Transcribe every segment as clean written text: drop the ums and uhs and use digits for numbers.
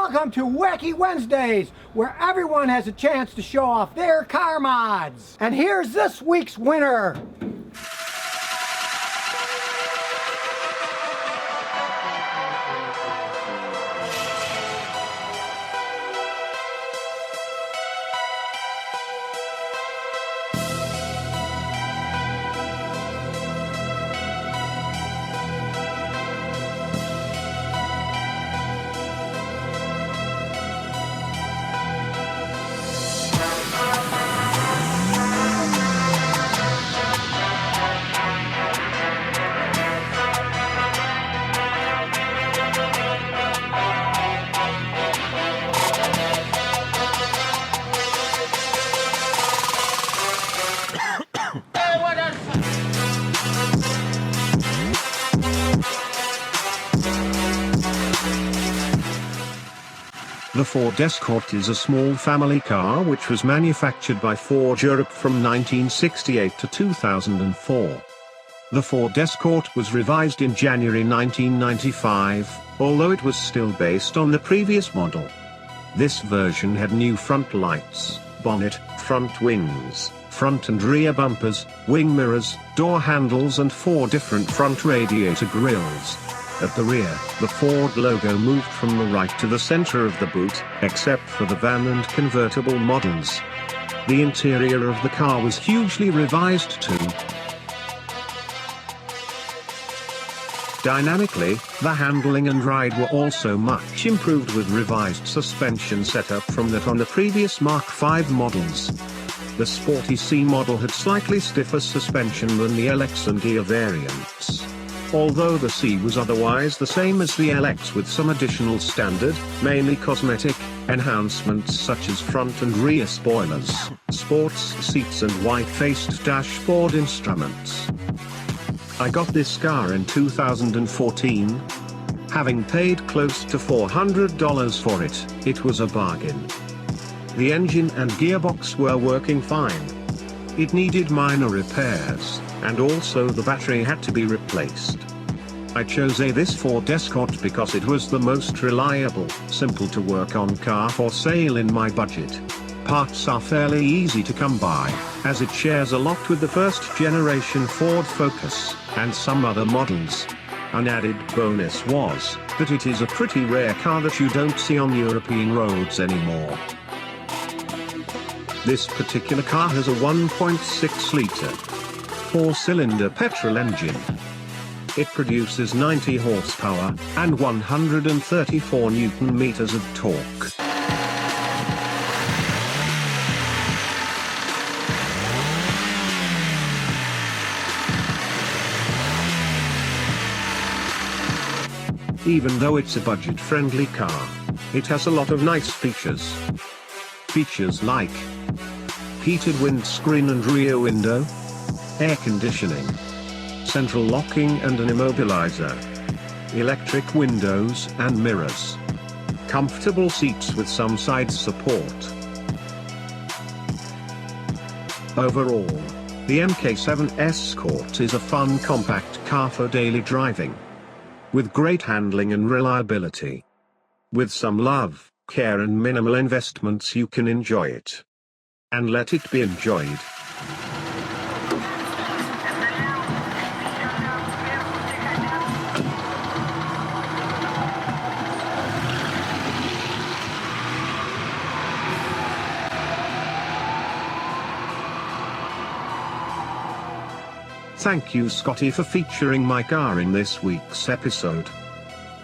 welcome to Wacky Wednesdays, where everyone has a chance to show off their car mods. And here's this week's winner. The Ford Escort is a small family car which was manufactured by Ford Europe from 1968 to 2004. The Ford Escort was revised in January 1995, although it was still based on the previous model. This version had new front lights, bonnet, front wings, front and rear bumpers, wing mirrors, door handles and 4 different front radiator grills. At the rear, the Ford logo moved from the right to the center of the boot, except for the van and convertible models. The interior of the car was hugely revised too. Dynamically, the handling and ride were also much improved with revised suspension setup from that on the previous Mark V models. The Sporty C model had slightly stiffer suspension than the LX and Gear variants. Although the C was otherwise the same as the LX with some additional standard, mainly cosmetic, enhancements such as front and rear spoilers, sports seats and white-faced dashboard instruments. I got this car in 2014. Having paid close to $400 for it, it was a bargain. The engine and gearbox were working fine. It needed minor repairs, and also the battery had to be replaced. I chose this Ford Escort because it was the most reliable, simple to work on car for sale in my budget. Parts are fairly easy to come by, as it shares a lot with the first generation Ford Focus, and some other models. An added bonus was that it is a pretty rare car that you don't see on European roads anymore. This particular car has a 1.6-liter, 4-cylinder petrol engine. It produces 90 horsepower, and 134 Newton-meters of torque. Even though it's a budget-friendly car, it has a lot of nice features. Features like heated windscreen and rear window, air conditioning, central locking and an immobilizer, electric windows and mirrors, comfortable seats with some side support. Overall, the MK7 Escort is a fun compact car for daily driving, with great handling and reliability. With some love, care and minimal investments you can enjoy it. And let it be enjoyed. Thank you, Scotty, for featuring my car in this week's episode.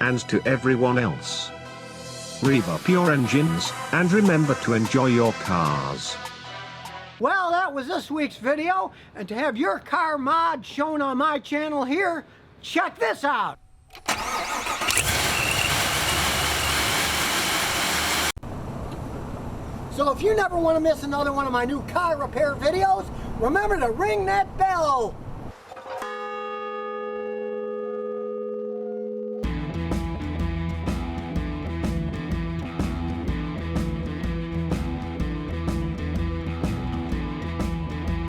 And to everyone else, rev up your engines, and remember to enjoy your cars. Well, that was this week's video, and to have your car mod shown on my channel here, check this out. So if you never want to miss another one of my new car repair videos, remember to ring that bell.